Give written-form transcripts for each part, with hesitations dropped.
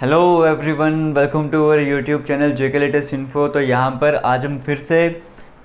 Hello everyone, welcome to our YouTube channel JK latest info. तो यहाँ पर आज हम फिर से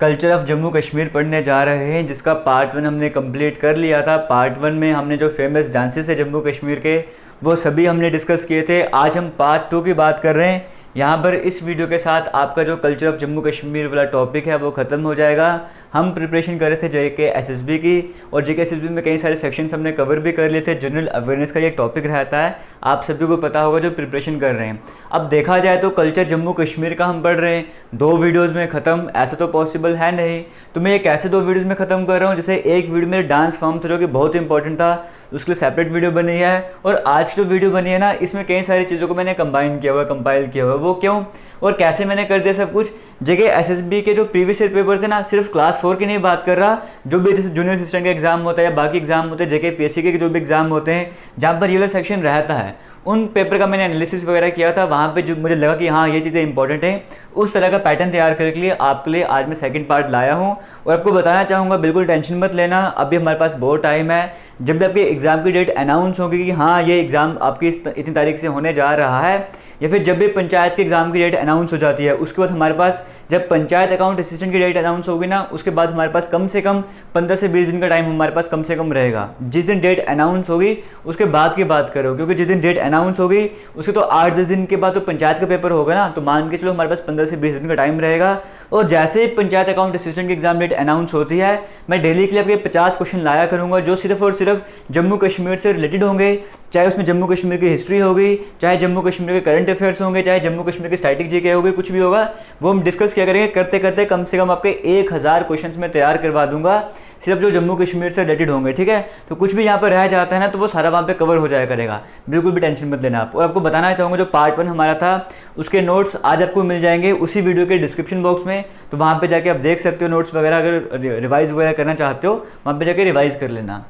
कल्चर ऑफ जम्मू कश्मीर पढ़ने जा रहे हैं, जिसका पार्ट 1 हमने कंप्लीट कर लिया था। पार्ट 1 में हमने जो फेमस डांसेस है जम्मू कश्मीर के वो सभी हमने डिस्कस किए थे। आज हम पार्ट 2 की बात कर रहे हैं। यहाँ पर इस वीडियो के साथ आपका जो कल्चर ऑफ जम्मू कश्मीर वाला टॉपिक है वो ख़त्म हो जाएगा। हम प्रिपरेशन कर रहे थे जेके एसएसबी की, और जेके एसएसबी में कई सारे सेक्शंस हमने कवर भी कर लिए थे। जनरल अवेयरनेस का ये टॉपिक रहता है, आप सभी को पता होगा जो प्रिपरेशन कर रहे हैं। अब देखा जाए तो कल्चर जम्मू कश्मीर का हम पढ़ रहे हैं 2 वीडियोज़ में ख़त्म, ऐसा तो पॉसिबल है नहीं। तो मैं ये कैसे 2 वीडियोज़ में ख़त्म कर रहा हूँ, जैसे एक वीडियो मेरे डांस फॉर्म था जो कि बहुत इंपॉर्टेंट था, उसके लिए सेपरेट वीडियो बनी है, और आज जो वीडियो बनी है ना इसमें कई सारी चीज़ों को मैंने कंबाइन किया हुआ है, कंपाइल किया हुआ है। वो क्यों और कैसे मैंने कर दिया सब कुछ। जेके एसएसबी के जो प्रीवियस ईयर पेपर थे ना, सिर्फ क्लास 4 की नहीं बात कर रहा, जो भी जैसे जूनियर असिस्टेंट का एग्जाम होता है या बाकी एग्जाम होते हैं, जेके पीएससी के जो भी एग्जाम होते हैं जहाँ पर ये वाला सेक्शन रहता है, उन पेपर का मैंने एनालिसिस वगैरह किया था। वहाँ पे जो मुझे लगा कि हाँ ये चीज़ें इंपॉर्टेंट हैं, उस तरह का पैटर्न तैयार करने के लिए आपके लिए आज मैं सेकंड पार्ट लाया हूँ। और आपको बताना चाहूँगा, बिल्कुल टेंशन मत लेना, अभी हमारे पास बहुत टाइम है। जब भी आपके एग्ज़ाम की डेट अनाउंस होगी कि हाँ ये एग्ज़ाम आपकी इतनी तारीख से होने जा रहा है, या फिर जब भी पंचायत के एग्ज़ाम की डेट अनाउंस हो जाती है, उसके बाद हमारे पास जब पंचायत अकाउंट असिस्टेंट की डेट अनाउंस होगी ना, उसके बाद हमारे पास कम से कम 15 से 20 दिन का टाइम हमारे पास कम से कम रहेगा। जिस दिन डेट अनाउंस होगी उसके बाद की बात करो, क्योंकि जिस दिन डेट अनाउंस होगी उसके तो 8-10 दिन के बाद तो पंचायत का पेपर होगा ना, तो मान के चलो हमारे पास 15 से 20 दिन का टाइम रहेगा। और जैसे ही पंचायत अकाउंट असिस्टेंट की एग्जाम डेट अनाउंस होती है, मैं डेली के लिए आपके 50 क्वेश्चन लाया करूँगा, जो सिर्फ और सिर्फ जम्मू कश्मीर से रिलेटेड होंगे। चाहे उसमें जम्मू कश्मीर की हिस्ट्री होगी, चाहे जम्मू कश्मीर के करंट अफेयर्स होंगे, चाहे जम्मू कश्मीर की स्टैटिक जीके होगी, कुछ भी होगा वो हम डिस्कस किया करेंगे। करते करते कम से कम आपके 1000 क्वेश्चंस में तैयार करवा दूंगा, सिर्फ जो जम्मू कश्मीर से रिलेटेड होंगे। ठीक है, तो कुछ भी यहाँ पर रह जाता है ना तो वो सारा वहाँ पे कवर हो जाया करेगा, बिल्कुल भी टेंशन मत लेना आप। और आपको बताना चाहूँगा जो पार्ट 1 हमारा था उसके नोट्स आज आपको मिल जाएंगे उसी वीडियो के डिस्क्रिप्शन बॉक्स में, तो वहाँ पर जाके आप देख सकते हो नोट्स वगैरह। अगर रिवाइज वगैरह करना चाहते हो वहाँ पर जाके रिवाइज कर लेना।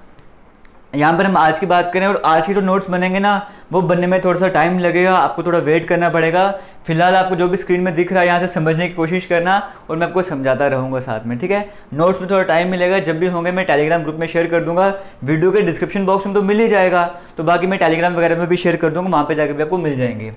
यहाँ पर हम आज की बात करें, और आज के जो नोट्स बनेंगे ना वो बनने में थोड़ा सा टाइम लगेगा, आपको थोड़ा वेट करना पड़ेगा। फिलहाल आपको जो भी स्क्रीन में दिख रहा है यहाँ से समझने की कोशिश करना, और मैं आपको समझाता रहूँगा साथ में। ठीक है, नोट्स में थोड़ा टाइम मिलेगा, जब भी होंगे मैं टेलीग्राम ग्रुप में शेयर कर दूँगा। वीडियो के डिस्क्रिप्शन बॉक्स में तो मिल ही जाएगा, तो बाकी मैं टेलीग्राम वगैरह में भी शेयर कर दूँगा, वहाँ पर जाकर भी आपको मिल जाएंगे।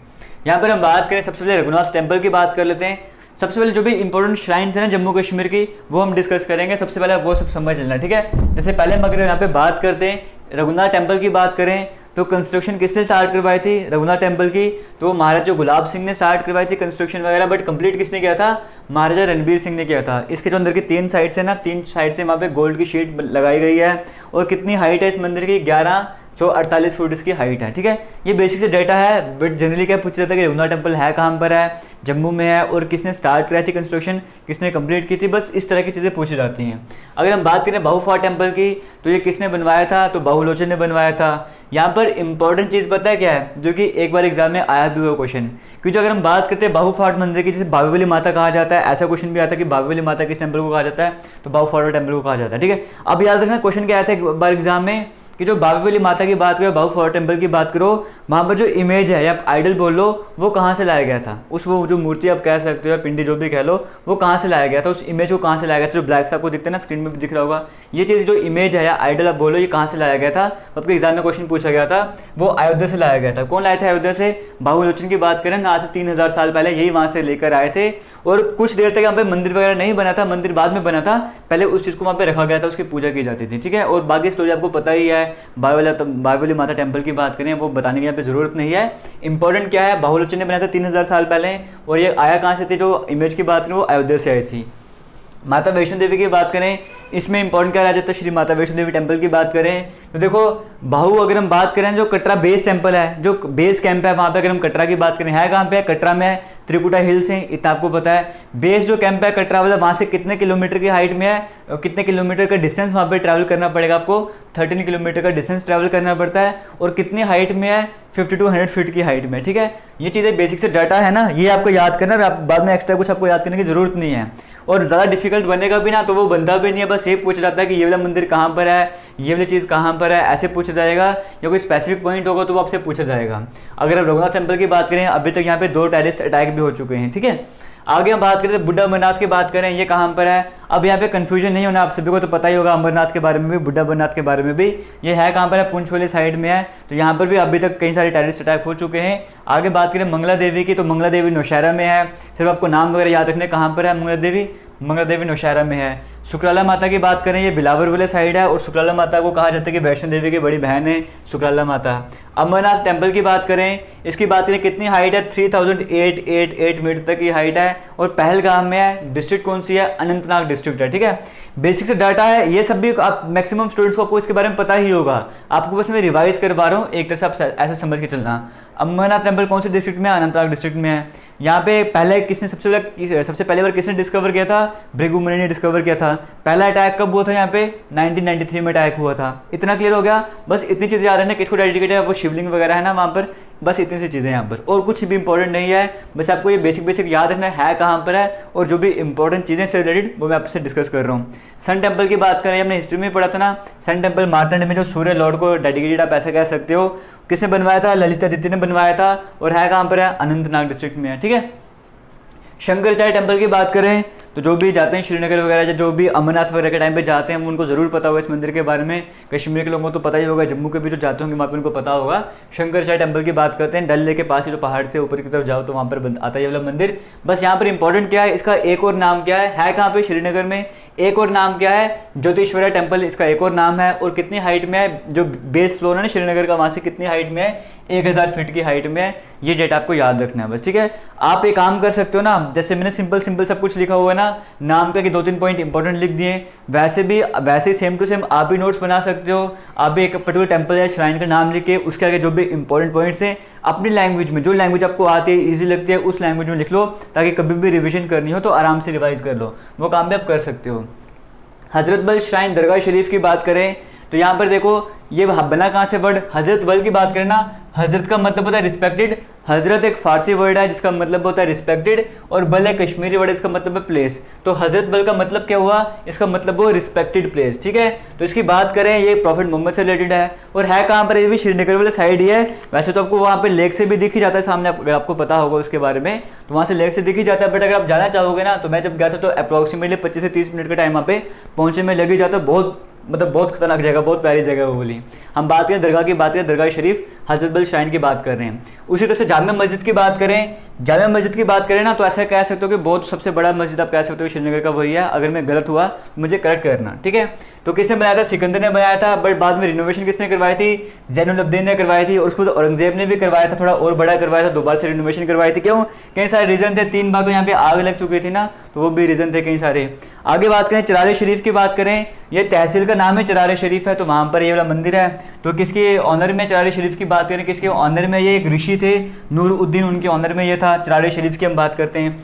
यहाँ पर हम बात करें, सबसे पहले रघुनाथ टेम्पल की बात कर लेते हैं। सबसे पहले जो भी इंपॉर्टेंट श्राइन्स है ना जम्मू कश्मीर की, वो हम डिस्कस करेंगे। सबसे पहले वो सब समझ लेना, ठीक है। जैसे पहले हम अगर यहाँ पे बात करते हैं रघुनाथ टेम्पल की बात करें, तो कंस्ट्रक्शन किसने स्टार्ट करवाई थी रघुनाथ टेम्पल की, तो महाराजा गुलाब सिंह ने स्टार्ट करवाई थी कंस्ट्रक्शन वगैरह, बट कंप्लीट किसने किया था, महाराजा रणबीर सिंह ने किया था। इसके जो अंदर की 3 साइड से ना, 3 साइड से वहाँ पे गोल्ड की शीट लगाई गई है। और कितनी हाइट है इस मंदिर की, 1148 फुट इसकी हाइट है। ठीक है, ये बेसिक से डेटा है, बट जनरली क्या पूछा जाता है कि रघुनाथ टेम्पल है कहाँ पर है, जम्मू में है, और किसने स्टार्ट कराई थी कंस्ट्रक्शन, किसने कंप्लीट की थी, बस इस तरह की चीज़ें पूछी जाती हैं। अगर हम बात करें बाहू फोर्ट टेम्पल की, तो ये किसने बनवाया था, तो बाहुलोचन ने बनवाया था। यहाँ पर इंपॉर्टेंट चीज़ पता है क्या है, जो कि एक बार एग्जाम में आया भी हुआ क्वेश्चन, क्योंकि अगर हम बात करते हैं बाहू फोर्ट मंदिर की, जैसे बाहुबली माता कहा जाता है, ऐसा क्वेश्चन भी आता है कि बाहुबली माता किस टेम्पल को कहा जाता है, तो बाहू फोर्ट टेम्पल को कहा जाता है। ठीक है, अब याद रखना क्वेश्चन क्या आया था एक बार एग्जाम में, कि जो बाहुबली माता की बात करो, बाहू फोर्ट टेम्पल की बात करो, वहाँ पर जो इमेज है या आइडल बोल लो, वो कहाँ से लाया गया था, उस वो जो मूर्ति आप कह सकते हो या पिंडी जो भी कह लो, वो कहाँ से लाया गया था, उस इमेज को कहाँ से लाया गया था। जो ब्लैक सा आपको दिखता है ना, स्क्रीन में भी दिख रहा होगा, ये चीज़ जो इमेज है या आइडल आप बोलो, ये कहाँ से लाया गया था, आपके एग्जाम में क्वेश्चन पूछा गया था, वो अयोध्या से लाया गया था। कौन लाया था अयोध्या से, बाहुलोचन की बात करें ना, आज से 3000 साल पहले यही वहाँ से लेकर आए थे। और कुछ देर तक यहाँ पे मंदिर वगैरह नहीं बना था, मंदिर बाद में बना था, पहले उस चीज़ को वहाँ पे रखा गया था, उसकी पूजा की जाती थी। ठीक है, और बाकी स्टोरी आपको पता ही है। बाहुबली माता टेम्पल की बात करें, वो बताने की यहाँ पे जरूरत नहीं है। इंपॉर्टेंट क्या है, बाहुलोचन ने बनाया था 3000 साल पहले, और ये आया कहाँ से थी, जो इमेज की बात करें वो अयोध्या से आई थी। माता वैष्णो देवी की बात करें, इसमें इंपॉर्टेंट क्या रह जाता है, श्री माता वैष्णो देवी टेम्पल की बात करें तो देखो बाहू, अगर हम बात करें जो कटरा बेस टेम्पल है, जो बेस कैंप है वहाँ पे, अगर हम कटरा की बात करें, है कहाँ पे है, कटरा में है, त्रिकुटा हिल्स है, इतना आपको पता है। बेस जो कैंप है कटरा वाला, वहाँ से कितने किलोमीटर की हाइट में है, और कितने किलोमीटर का डिस्टेंस वहाँ पे ट्रैवल करना पड़ेगा आपको, 13 किलोमीटर का डिस्टेंस ट्रैवल करना पड़ता है, और कितनी हाइट में है, 50 to 100 फीट की हाइट में। ठीक है, ये चीज़ें बेसिक से डाटा है ना, ये आपको याद करना है, बाद में एक्स्ट्रा कुछ आपको याद करने की जरूरत नहीं है। और ज़्यादा डिफिकल्ट बनेगा भी ना तो वो बनता भी नहीं है, बस बस ये पूछा जाता है कि ये वाला मंदिर कहाँ पर है, ये वाली चीज़ कहाँ पर है, ऐसे पूछा जाएगा। या कोई स्पेसिफिक पॉइंट होगा तो वो आपसे पूछा जाएगा। अगर आप रघुनाथ टेम्पल की बात करें, अभी तक यहाँ पे 2 टेररिस्ट अटैक भी हो चुके हैं, ठीक है। आगे हम बात करें तो बुड्ढा अमरनाथ की बात करें, ये कहाँ पर है। अब यहाँ पे कंफ्यूजन नहीं होना, आप सभी को तो पता ही होगा अमरनाथ के बारे में भी, बुड्ढा अमरनाथ के बारे में भी। ये है कहाँ पर है, पुंछ वाली साइड में है। तो यहाँ पर भी अभी तक कई सारे टेररिस्ट अटैक हो चुके हैं। आगे बात करें मंगला देवी की, तो मंगला देवी नौशहरा में है। सिर्फ आपको नाम वगैरह याद रखने, कहाँ पर है मंगला देवी नौशहरा में है। सुकराला माता की बात करें, ये बिलावर वाले साइड है। और सुकराला माता को कहा जाता है कि वैष्णो देवी की बड़ी बहन है सुकराला माता। अमरनाथ टेम्पल की बात करें, इसकी बात करें कितनी हाइट है, 3888 मीटर तक की हाइट है। और पहलगाम में है। डिस्ट्रिक्ट कौन सी है, अनंतनाग डिस्ट्रिक्ट है, ठीक है। बेसिक से डाटा है, ये सब भी आप मैक्सिमम स्टूडेंट्स को आपको इसके बारे में पता ही होगा। आपको बस मैं रिवाइज करवा रहा हूँ, एक तरह से आप ऐसे समझ के चलना। अमरनाथ टेम्पल कौन से डिस्ट्रिक्ट में है, अनंतनाग डिस्ट्रिक्ट में है। यहाँ पे पहले किसने सबसे पहले बार किसने डिस्कवर किया था, भृगु मुनि ने डिस्कवर किया था। पहला अटैक कब हुआ था, यहाँ पे 1993 में अटैक हुआ था। इतना क्लियर हो गया। बस इतनी चीज़ याद रखना, किसको डेडिकेटेड है, वो शिवलिंग वगैरह है ना वहाँ पर। बस इतनी सी चीज़ें यहाँ पर, और कुछ भी इंपॉर्टेंट नहीं है। बस आपको ये बेसिक याद रखना है कहाँ पर है, और जो भी इंपॉर्टेंट चीज़ें से रिलेटेड वो मैं आपसे डिस्कस कर रहा हूँ। सन टेम्पल की बात करें, हमने हिस्ट्री में पढ़ा था ना, सन टेम्पल मार्तंड में जो सूर्य लॉर्ड को डेडिकेटेड आप ऐसा कह सकते हो। किसने बनवाया था, ललितादित्य ने बनवाया था। और है कहाँ पर है, अनंतनाग डिस्ट्रिक्ट में है, ठीक है। शंकराचार्य टेम्पल की बात करें तो जो भी जाते हैं श्रीनगर वगैरह, या जो भी अमरनाथ वगैरह के टाइम पे जाते हैं, उनको ज़रूर पता होगा इस मंदिर के बारे में। कश्मीर के लोगों को तो पता ही होगा, जम्मू के भी जो जाते होंगे वहाँ पे उनको पता होगा। शंकराचार्य टेम्पल की बात करते हैं, डल लेक के पास ही जो पहाड़ से ऊपर की तरफ जाओ तो वहाँ पर आता है ये वाला मंदिर। बस यहाँ पर इंपॉर्टेंट क्या है, इसका एक और नाम क्या है कहाँ पे, श्रीनगर में। एक और नाम क्या है, ज्योतिश्वरा टेम्पल, इसका एक और नाम है। और कितनी हाइट में है, जो बेस फ्लोर है ना श्रीनगर का, वहाँ से कितनी हाइट में है, 1000 फीट की हाइट में है। ये डेटा आपको याद रखना है बस, ठीक है। आप एक काम कर सकते हो ना, जैसे मैंने सिंपल सब कुछ लिखा हुआ है ना, नाम पे कि 2-3 पॉइंट इंपॉर्टेंट लिख दिए, वैसे सेम टू सेम आप भी नोट्स बना सकते हो। आप भी एक पर्टिकुलर टेम्पल या श्राइन का नाम लिख के उसके आगे जो भी इंपॉर्टेंट पॉइंट्स हैं अपनी लैंग्वेज में, जो लैंग्वेज आपको आती है, ईजी लगती है, उस लैंग्वेज में लिख लो, ताकि कभी भी रिविजन करनी हो तो आराम से रिवाइज कर लो। वो काम भी आप कर सकते हो। हजरत बल श्राइन दरगाह शरीफ की बात करें तो यहाँ पर देखो, ये बना कहाँ से वर्ड, हजरत बल की बात करें ना, हजरत का मतलब होता है रिस्पेक्टेड। हजरत एक फारसी वर्ड है जिसका मतलब होता है रिस्पेक्टेड, और बल एक कश्मीरी वर्ड है, इसका मतलब है प्लेस। तो हजरत बल का मतलब क्या हुआ, इसका मतलब वो रिस्पेक्टेड प्लेस, ठीक है। तो इसकी बात करें, ये प्रॉफिट मोहम्मद से रिलेटेड है। और है कहाँ पर, ये भी श्रीनगर वाले साइड ही है। वैसे तो आपको वहाँ पे लेक से भी दिख ही जाता है सामने, अगर आपको पता होगा उसके बारे में, तो वहाँ से लेक से दिख ही जाता है। बट अगर आप जाना चाहोगे ना, तो मैं जब गया था तो अप्रॉक्सीमेटली 25 से 30 मिनट का टाइम वहाँ पे पहुँचने में लग ही जाता है। बहुत खतरनाक जगह, बहुत प्यारी जगह वो बोली। हम बात करें दरगाह की, बात करें दरगाह शरीफ, हजरत बल श्राइन की बात कर रहे हैं। उसी तरह से जामिया मस्जिद की बात करें, जामिया मस्जिद की बात करें ना, तो ऐसा कह सकते हो कि बहुत सबसे बड़ा मस्जिद आप कह सकते हो श्रीनगर का वही है। अगर मैं गलत हुआ मुझे करेक्ट करना, ठीक है। तो किसने बनाया था, सिकंदर ने बनाया था। बट बाद में रिनोवेशन किसने करवाई थी, ज़ैनुल अब्दीन ने करवाई थी। और उसको तो औरंगजेब ने भी करवाया था, थोड़ा और बड़ा करवाया था, दोबारा से रिनोवेशन करवाई थी। क्यों, कई सारे रीज़न थे। 3 बार तो यहाँ पे आग लग चुकी थी ना, तो वो भी रीज़न थे कई सारे। आगे बात करें चरार शरीफ की बात करें, ये तहसील का नाम है चरार शरीफ है, तो वहाँ पर ये वाला मंदिर है। तो किसके ऑनर में चरार शरीफ की बात करें, किसके ऑनर में, ये एक ऋषि थे नूर उद्दीन, उनके ऑनर में ये था। चरार शरीफ की हम बात करते हैं।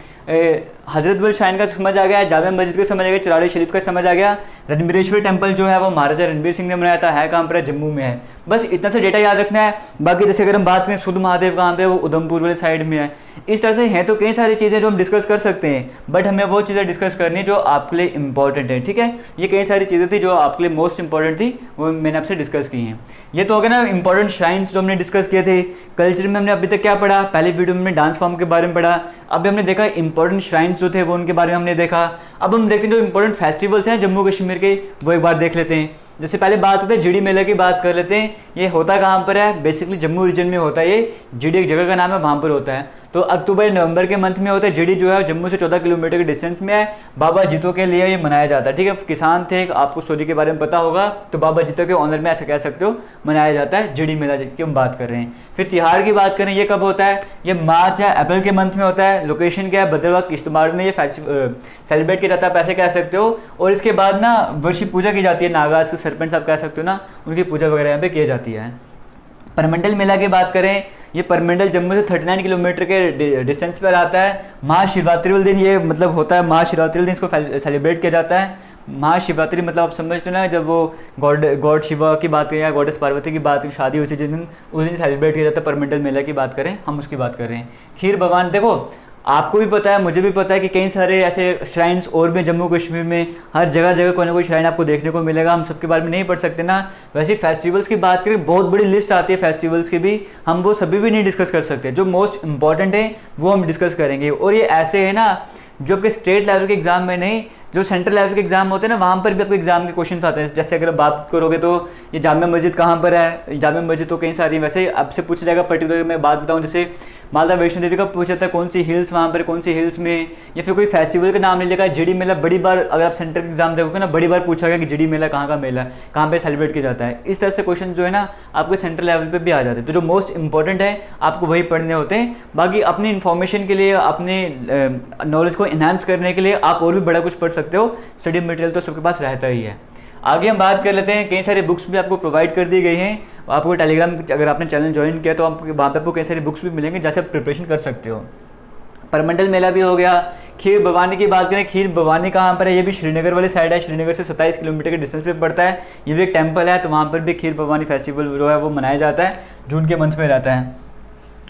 हजरत बल श्राइन का समझ आ गया, जामिया मस्जिद का समझ आ गया, चरार शरीफ का समझ आ गया। रणबीरेश्वर टेम्पल जो है वो महाराजा रणबीर सिंह ने बनाया था, है कहाँ पर है, जम्मू में है। बस इतना सा डेटा याद रखना है। बाकी जैसे अगर हम बात करें सुध महादेव कहाँ पे, वो उधमपुर वाले साइड में है। इस तरह से हैं तो कई सारी चीज़ें जो हम डिस्कस कर सकते हैं, बट हमें वो चीज़ें डिस्कस करनी जो आपके लिए इंपॉर्टेंट है, ठीक है। ये कई सारी चीज़ें थी जो आपके लिए मोस्ट इंपॉर्टेंट थी, वो मैंने आपसे डिस्कस की हैं। ये तो हो गया ना इंपॉर्टेंट श्राइन्स जो हमने डिस्कस किए थे। कल्चर में हमने अभी तक क्या पढ़ा, पहली वीडियो में हमने डांस फॉर्म के बारे में पढ़ा। अभी हमने देखा इंपॉर्टेंट श्राइन्स जो थे वो उनके बारे में हमने देखा। अब हम देखते हैं जो इंपॉर्टेंट फेस्टिवल्स हैं जम्मू कश्मीर के, वो एक बार देख लेते हैं। जैसे पहले बात करते हैं जिड़ी मेला की बात कर लेते हैं। ये होता कहाँ पर है, बेसिकली जम्मू रीजन में होता है। ये जिड़ी एक जगह का नाम है, वहाँ पर होता है। तो अक्टूबर नवंबर के मंथ में होता है। जिड़ी जो है जम्मू से 14 किलोमीटर के डिस्टेंस में है। बाबा जीतो के लिए ये मनाया जाता है, ठीक है। किसान थे, आपको स्टोरी के बारे में पता होगा, तो बाबा जीतो के ऑनर में ऐसा कह सकते हो मनाया जाता है जिड़ी मेला की हम बात कर रहे हैं। फिर तिहाड़ की बात करें, ये कब होता है, ये मार्च या अप्रैल के मंथ में होता है। लोकेशन क्या है, भद्रवाह किश्तवाड़ में ये सेलिब्रेट किया जाता है, आप ऐसे कह सकते हो। और इसके बाद ना वर्षी पूजा की जाती है, नागाज के सरपंच आप कह सकते हो ना, उनकी पूजा वगैरह यहाँ पे की जाती है। परमंडल मेला की बात करें, ये परमंडल जम्मू से 39 किलोमीटर के डिस्टेंस पर आता है। महाशिवरात्रि वाले दिन ये मतलब होता है, महाशिवरात्रि वाले दिन इसको सेलिब्रेट किया जाता है। महाशिवरात्रि मतलब आप समझते हो ना, जब वो गॉड शिवा की बात करें या गॉडेस पार्वती की बात शादी हुई थी जिस दिन, उस दिन सेलिब्रेट किया जाता है। परमंडल मेला की बात करें हम, उसकी बात कर रहे हैं। खीर भवान देखो, आपको भी पता है, मुझे भी पता है कि कई सारे ऐसे श्राइन्स और भी जम्मू कश्मीर में, हर जगह जगह कोई ना कोई श्राइन आपको देखने को मिलेगा। हम सबके बारे में नहीं पढ़ सकते ना। वैसे फेस्टिवल्स की बात करें, बहुत बड़ी लिस्ट आती है फेस्टिवल्स की भी, हम वो सभी भी नहीं डिस्कस कर सकते। जो मोस्ट इंपॉर्टेंट है वो हम डिस्कस करेंगे। और ये ऐसे है ना, जो आपके स्टेट लेवल के एग्जाम में नहीं, जो सेंट्रल लेवल के एग्जाम होते हैं ना, वहाँ पर भी आपको एग्जाम के क्वेश्चन आते हैं। जैसे अगर बात करोगे तो ये जामिया मस्जिद कहाँ पर है, जामिया मस्जिद तो कई सारी, वैसे आपसे पूछा जाएगा पर्टिकुलर। मैं बात बताऊँ, जैसे माता वैष्णो देवी का पूछा था, कौन सी हिल्स वहाँ पर, कौन सी हिल्स में, या फिर कोई फेस्टिवल का नाम ले लेगा। जिडी मेला बड़ी बार, अगर आप सेंट्रल एग्जाम देखोगे ना, बड़ी बार पूछा गया कि जिडी मेला कहाँ का मेला है, कहाँ पे सेलिब्रेट किया जाता है। इस तरह से क्वेश्चन जो है ना आपके सेंट्रल लेवल पे भी आ जाते हैं। तो जो मोस्ट इंपॉर्टेंट है आपको वही पढ़ने होते हैं। बाकी अपनी इन्फॉर्मेशन के लिए, अपने नॉलेज को इन्हांस करने के लिए आप और भी बड़ा कुछ पढ़ सकते हो। स्टडी मटेरियल तो सबके पास रहता ही है। आगे हम बात कर लेते हैं, कई सारी बुक्स भी आपको प्रोवाइड कर दी गई हैं। आपको टेलीग्राम, अगर आपने चैनल ज्वाइन किया तो आप वहाँ पर आपको कई सारी बुक्स भी मिलेंगे जैसे आप प्रिपरेशन कर सकते हो। परमंडल मेला भी हो गया। खीर भवानी की बात करें, खीर भवानी कहाँ पर है, ये भी श्रीनगर वाली साइड है। श्रीनगर से 27 किलोमीटर के डिस्टेंस पे पड़ता है। ये भी एक टेम्पल है, तो वहाँ पर भी खीर भवानी फेस्टिवल जो है वो मनाया जाता है, जून के मंथ में रहता है।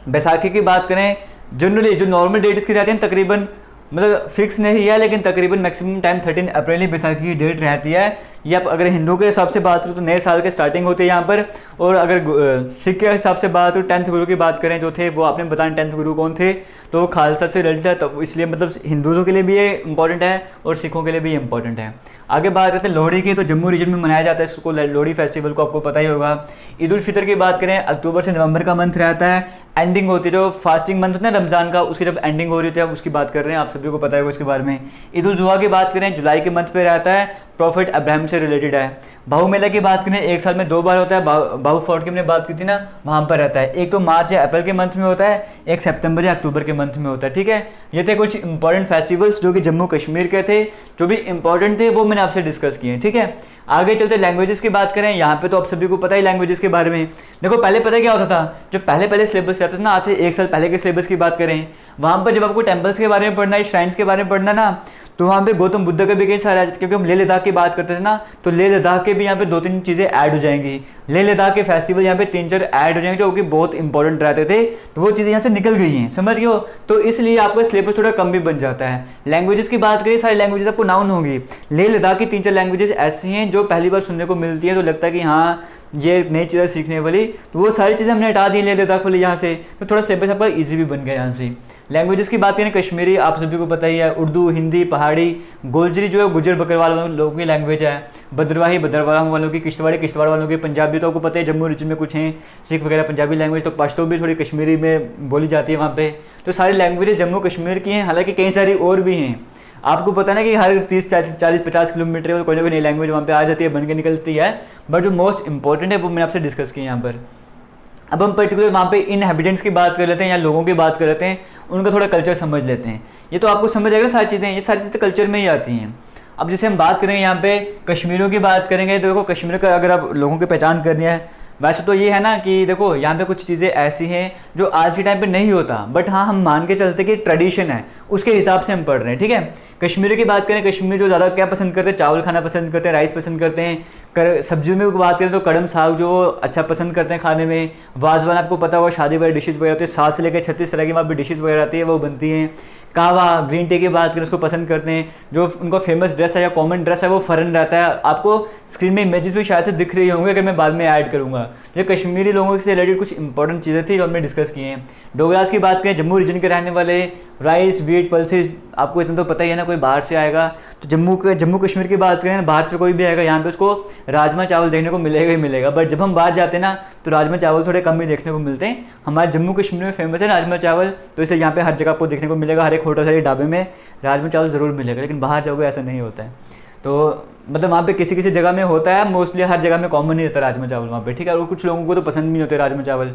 बैसाखी की बात करें, जनरली जो नॉर्मल डेट इसकी रहती है तकरीबन, मतलब फिक्स नहीं है, लेकिन तकरीबन मैक्सिमम टाइम 13 अप्रैल ही बैसाखी की डेट रहती है। ये आप अगर हिंदू के हिसाब से बात करें तो नए साल के स्टार्टिंग होती है यहाँ पर। और अगर सिख के हिसाब से बात हो, 10th गुरु की बात करें जो थे, वो आपने बताया 10th गुरु कौन थे, तो वो खालसा से रिलेटेड है। तो इसलिए मतलब हिंदुओं के लिए भी ये इंपॉर्टेंट है और सिखों के लिए भी ये इंपॉर्टेंट है। आगे बात करते हैं लोहड़ी की, तो जम्मू रीजन में मनाया जाता है इसको, लोहड़ी फेस्टिवल को आपको पता ही होगा। ईद उल फितर की बात करें, अक्टूबर से नवंबर का मंथ रहता है, एंडिंग होती है, जो फास्टिंग मंथ है ना रमज़ान का, उसकी जब एंडिंग हो रही थी, अब उसकी बात कर रहे हैं, आप सभी को पता है उसके बारे में। ईद उल जुहा की बात करें, जुलाई के मंथ पे रहता है, प्रॉफिट अब्राहम से रिलेटेड है। बाहु मेला की बात करें, एक साल में 2 बार होता है। बाहु फोर्ट की हमने बात की थी ना, वहाँ पर रहता है। एक तो मार्च या अप्रैल के मंथ में होता है, एक सितंबर या अक्टूबर के मंथ में होता है। ठीक है, ये थे कुछ इंपॉर्टेंट फेस्टिवल्स जो कि जम्मू कश्मीर के थे, जो भी इंपॉर्टेंट थे वो मैंने आपसे डिस्कस किए। ठीक है, आगे चलते लैंग्वेजेस की बात करें। यहाँ पे तो आप सभी को पता ही लैंग्वेजेस के बारे में। देखो पहले पता क्या होता था, जो पहले सिलेबस रहता था ना, आज से 1 साल पहले के सिलेबस की बात करें, वहाँ पर जब आपको टेम्पल्स के बारे में पढ़ना है, श्राइन्स के बारे में पढ़ना ना, तो वहाँ पे गौतम बुद्ध का भी कई सारे, क्योंकि हम लेह लद्दाख की बात करते थे ना, तो लेह लद्दाख के भी यहाँ पे 2-3 चीज़ें ऐड हो जाएंगी। लेह लद्दाख के फेस्टिवल यहाँ पे 3-4 ऐड हो जाएंगे जो कि बहुत इंपॉर्टेंट रहते थे, तो वो चीज़ें यहाँ से निकल गई हैं, समझ गए हो। तो इसलिए आपका सिलेबस थोड़ा कम भी बन जाता है। लैंग्वेजेस की बात करें, सारी लैंग्वेजेस आपको नाउन होंगी। लेह लद्दाख की 3-4 लैंग्वेजेस ऐसी हैं जो पहली बार सुनने को मिलती है, तो लगता है कि हाँ ये नई चीज़ें सीखने वाली, तो वो सारी चीज़ें हमने हटा दी लेह लद्दाख वाली यहाँ से, तो थोड़ा सिलेबस आपका ईजी भी बन गया यहाँ से। लैंग्वेजेस की बात करें, कश्मीरी आप सभी को पता ही है, उर्दू, हिंदी, पहाड़ी, गोजरी जो है गुजर बकरवाल लोगों की लैंग्वेज है, भद्रवाही भद्रवाह वालों की, किश्तवाड़ी किश्तवाड़ वालों की, पंजाबी तो आपको पता है जम्मू रीजन में कुछ हैं सिख वगैरह पंजाबी लैंग्वेज, तो पश्तो भी थोड़ी कश्मीरी में बोली जाती है वहाँ पे। तो सारी लैंग्वेजेस जम्मू कश्मीर की हैं, हालांकि कई सारी और भी हैं। आपको पता ना कि हर 30-40-50 किलोमीटर कोई ना कोई नई लैंग्वेज वहाँ पे आ जाती है, बन के निकलती है, बट जो मोस्ट इंपॉर्टेंट है वो मैंने आपसे डिस्कस की यहाँ पर। अब हम पर्टिकुलर वहाँ पे इनहैबिटेंट्स की बात कर लेते हैं या लोगों की बात कर लेते हैं, उनका थोड़ा कल्चर समझ लेते हैं। ये तो आपको समझ आएगा सारी चीज़ें, ये सारी चीज़ें कल्चर में ही आती हैं। अब जैसे हम बात करेंगे यहाँ पे कश्मीरियों की बात करेंगे, तो देखो कश्मीर का अगर आप लोगों की पहचान करनी है, वैसे तो ये है ना कि देखो यहाँ पे कुछ चीज़ें ऐसी हैं जो आज के टाइम पे नहीं होता, बट हाँ हम मान के चलते कि ट्रेडिशन है, उसके हिसाब से हम पढ़ रहे हैं। ठीक है, कश्मीरी की बात करें, कश्मीर जो ज़्यादा क्या पसंद करते हैं, चावल खाना पसंद करते हैं, राइस पसंद करते हैं। सब्जियों में बात करें तो कड़म साग जो अच्छा पसंद करते हैं खाने में। वाजवान आपको पता होगा, शादी वगैरह डिशेज़ वगैरह होती है, 7 से लेकर 36 तरह की वहाँ पर डिशेज़ वगैरह आती है, वो बनती हैं। कहवा ग्रीन टी की बात करें, उसको पसंद करते हैं। जो उनका फेमस ड्रेस है या कॉमन ड्रेस है वो फरन रहता है। आपको स्क्रीन में इमेजेस भी शायद से दिख रही होंगे, अगर मैं बाद में ऐड करूँगा। ये कश्मीरी लोगों से रिलेटेड कुछ इंपॉर्टेंट चीज़ें थी जो हमने डिस्कस की हैं। डोगरास की बात करें, जम्मू रीजन के रहने वाले, राइस व्हीट पल्सेस, आपको इतना तो पता ही है ना, कोई बाहर से आएगा तो जम्मू कश्मीर की बात करें, बाहर से कोई भी आएगा यहाँ पे उसको राजमा चावल देखने को मिलेगा ही मिलेगा। बट जब हम बाहर जाते हैं ना तो राजमा चावल थोड़े कम ही देखने को मिलते हैं। हमारे जम्मू कश्मीर में फेमस है राजमा चावल, तो इसे यहाँ पे हर जगह आपको देखने को मिलेगा, हर एक होटल हर एक ढाबे में राजमा चावल ज़रूर मिलेगा। लेकिन बाहर जाओगे ऐसा नहीं होता है, तो मतलब वहाँ पे किसी किसी जगह में होता है, मोस्टली हर जगह में कॉमन नहीं रहता राजमा चावल वहाँ पे। ठीक है, और कुछ लोगों को तो पसंद भी नहीं होते राजमा चावल।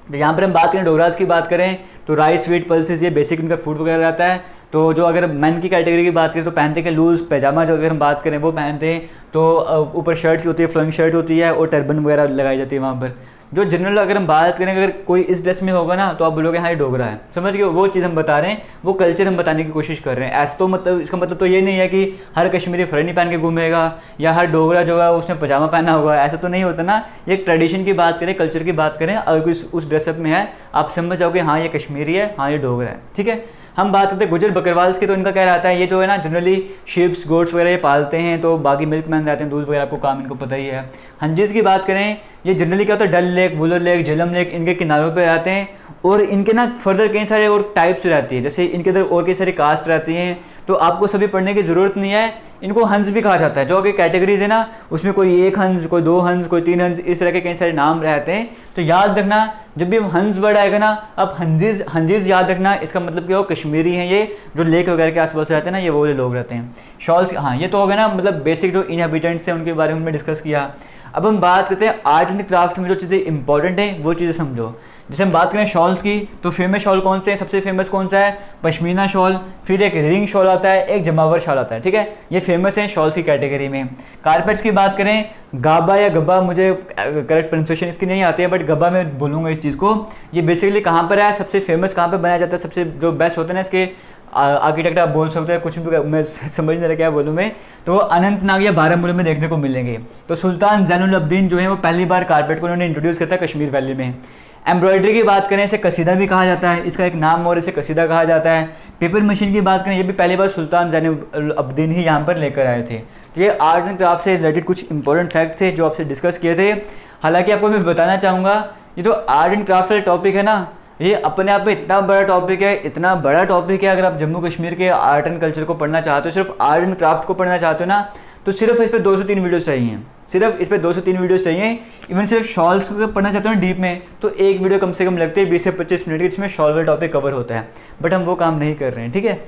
तो यहाँ पर हम बात करें डोगरास की बात करें तो राइस व्हीट पल्सेस ये बेसिक इनका फूड वगैरह रहता है। तो जो अगर मैन की कैटेगरी की बात करें तो पहनते हैं लूज़ पैजामा, जो अगर हम बात करें वो पहनते हैं, तो ऊपर शर्ट्स होती है, फ्लोइंग शर्ट होती है और टर्बन वगैरह लगाई जाती है वहाँ पर। जो जनरल अगर हम बात करें, अगर कोई इस ड्रेस में होगा ना तो आप बोलोगे हाँ ये डोगरा है, समझ गए? वो चीज़ हम बता रहे हैं, वो कल्चर हम बताने की कोशिश कर रहे हैं। ऐसा तो मतलब इसका मतलब तो ये नहीं है कि हर कश्मीरी फरनी पहन के घूमेगा या हर डोगरा जो है उसने पजामा पहना होगा, ऐसा तो नहीं होता ना। ये एक ट्रेडिशन की बात करें, कल्चर की बात करें, अगर कोई उस ड्रेसअप में है आप समझ जाओगे हाँ ये कश्मीरी है, हाँ ये डोगरा है, ठीक है। हम बात करते हैं गुजर बकरवाल्स की, तो इनका क्या रहता है, ये जो है ना जनरली शीप्स गोट्स वगैरह ये पालते हैं, तो बाकी मिल्क मैन रहते हैं, दूध वगैरह आपको काम इनको पता ही है। हंजीज की बात करें, ये जनरली क्या होता है Dal lake, Wular lake, Jhelum lake इनके किनारों पे रहते हैं, और इनके ना फर्दर कई सारे और टाइप्स रहती है, जैसे इनके अंदर और कई सारी कास्ट रहती हैं, तो आपको सभी पढ़ने की ज़रूरत नहीं है। इनको हंस भी कहा जाता है, जो कि कैटेगरीज है ना उसमें कोई एक हंस, कोई दो हंस, कोई तीन हंस, इस तरह के कई सारे नाम रहते हैं। तो याद रखना जब भी हंस वर्ड आएगा ना, अब हंजीज याद रखना, इसका मतलब क्या हो, कश्मीरी हैं ये, जो लेक वगैरह के आसपास रहते हैं ना, ये वो लोग रहते हैं। शॉल्स, हाँ ये तो हो गया ना, मतलब बेसिक जो इनहेबिटेंट्स हैं उनके बारे में डिस्कस किया। अब हम बात करते हैं आर्ट एंड क्राफ्ट में जो चीज़ें इंपॉर्टेंट हैं वो चीज़ें समझो। जैसे हम बात करें शॉल्स की, तो फेमस शॉल कौन से हैं, सबसे फेमस कौन सा है, पश्मीना शॉल, फिर एक रिंग शॉल आता है, एक जमावर शॉल आता है, ठीक है, ये फेमस हैं शॉल्स की कैटेगरी में। कारपेट्स की बात करें, गाबा या गब्बा, मुझे करेक्ट प्रोनाउंसिएशन इसकी नहीं आती है बट गब्बा मैं बोलूँगा इस चीज़ को। ये बेसिकली कहाँ पर है, सबसे फेमस कहाँ पर बनाया जाता है, सबसे जो बेस्ट होता है ना इसके आर्किटेक्ट आप बोल सकते हैं, कुछ भी मैं समझ नहीं रहा क्या बोलूँ मैं, तो वो अनंतनाग या बारामूला में देखने को मिलेंगे। तो सुल्तान जैनुल अब्दीन जो है वो पहली बार कारपेट को उन्होंने इंट्रोड्यूस किया था कश्मीर वैली में। एम्ब्रॉयडरी की बात करें, इसे कसीदा भी कहा जाता है, इसका एक नाम और इसे कसीदा कहा जाता है। पेपर मशीन की बात करें, ये भी पहली बार सुल्तान जैनुल अब्दीन ही यहाँ पर लेकर आए थे। तो ये आर्ट एंड क्राफ्ट से रिलेटेड कुछ इंपॉर्टेंट फैक्ट थे जो आपसे डिस्कस किए थे। हालांकि आपको मैं बताना चाहूँगा, ये जो आर्ट एंड क्राफ्ट वाला टॉपिक है ना, ये अपने आप में इतना बड़ा टॉपिक है, इतना बड़ा टॉपिक है। अगर आप जम्मू कश्मीर के आर्ट एंड कल्चर को पढ़ना चाहते हो, सिर्फ आर्ट एंड क्राफ्ट को पढ़ना चाहते हो ना, तो सिर्फ इस पर 2 से 3 वीडियोस चाहिए, सिर्फ इस पर 2 से 3 वीडियोस चाहिए। इवन सिर्फ शॉल्स को पढ़ना चाहते हो ना डीप में, तो एक वीडियो कम से कम लगती है 20 से 25 मिनट की, जिसमें शॉल वाला टॉपिक कवर होता है, बट हम वो काम नहीं कर रहे हैं, ठीक है।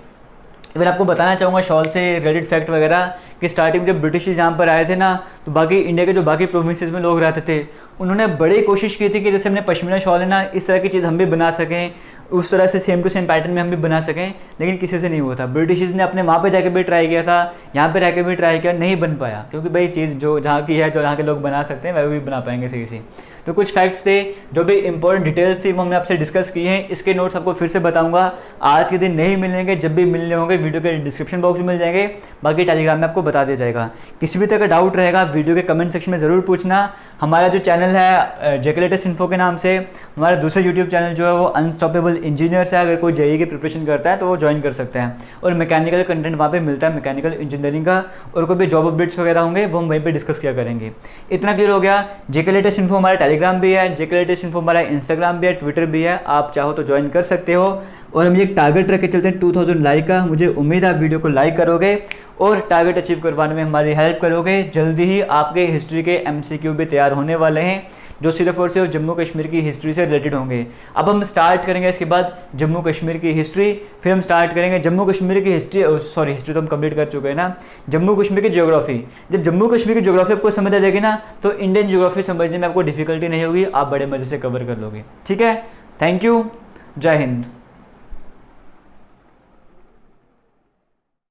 इवन आपको बताना चाहूँगा शॉल से रिलेटेड फैक्ट वगैरह कि स्टार्टिंग जब ब्रिटिश यहाँ पर आए थे ना, तो बाकी इंडिया के जो बाकी प्रोविंसेस में लोग रहते थे, उन्होंने बड़ी कोशिश की थी कि जैसे हमने पश्मीना शॉल है ना, इस तरह की चीज़ हम भी बना सकें, उस तरह से सेम टू सेम पैटर्न में हम भी बना सकें, लेकिन किसी से नहीं हुआ था। ब्रिटिशर्स ने अपने वहाँ पे जाके भी ट्राई किया था, यहाँ पे रह के भी ट्राई किया, नहीं बन पाया, क्योंकि भाई चीज़ जो जहाँ की है, जो यहाँ के लोग बना सकते हैं, वह भी बना पाएंगे सही से। तो कुछ फैक्ट्स थे, जो भी इंपॉर्टेंट डिटेल्स थी वो हमने आपसे डिस्कस की हैं। इसके नोट्स आपको फिर से बताऊंगा, आज के दिन नहीं मिलेंगे, जब भी मिलने होंगे वीडियो के डिस्क्रिप्शन बॉक्स में मिल जाएंगे, बाकी टेलीग्राम में आपको बता दिया जाएगा। किसी भी तरह का डाउट रहेगा वीडियो के कमेंट सेक्शन में ज़रूर पूछना। हमारा जो चैनल है जेके लेटेस्ट इन्फो के नाम से, हमारा दूसरा यूट्यूब चैनल जो है वो अनस्टॉपेबल इंजीनियर्स है, अगर कोई जेईई की प्रिपरेशन करता है तो वो ज्वाइन कर सकते हैं, और मैकेनिकल कंटेंट वहाँ पे मिलता है, मैकेनिकल इंजीनियरिंग का, और कोई भी जॉब अपडेट्स वगैरह होंगे वो हम वहीं पे डिस्कस किया करेंगे। इतना क्लियर हो गया। जेके लेटेस्ट इन्फो हमारा टेलीग्राम भी है, जेके लेटेस्ट इन्फो हमारा इंस्टाग्राम भी है, ट्विटर भी है, आप चाहो तो ज्वाइन कर सकते हो। और हम ये टारगेट रख के चलते हैं 2000 लाइक का, मुझे उम्मीद है आप वीडियो को लाइक करोगे और टारगेट अचीव करवाने में हमारी हेल्प करोगे। जल्दी ही आपके हिस्ट्री के MCQ भी तैयार होने वाले हैं, जो सिर्फ और सिर्फ जम्मू कश्मीर की हिस्ट्री से रिलेटेड होंगे। अब हम स्टार्ट करेंगे इसके बाद जम्मू कश्मीर की हिस्ट्री, फिर हम स्टार्ट करेंगे जम्मू कश्मीर की हिस्ट्री, सॉरी हिस्ट्री तो हम कंप्लीट कर चुके हैं ना, जम्मू कश्मीर की ज्योग्राफी। जब जम्मू कश्मीर की ज्योग्राफी आपको समझ आ जाएगी ना, तो इंडियन ज्योग्राफी समझने में आपको डिफिकल्टी नहीं होगी, आप बड़े मज़े से कवर कर लोगे, ठीक है। थैंक यू, जय हिंद।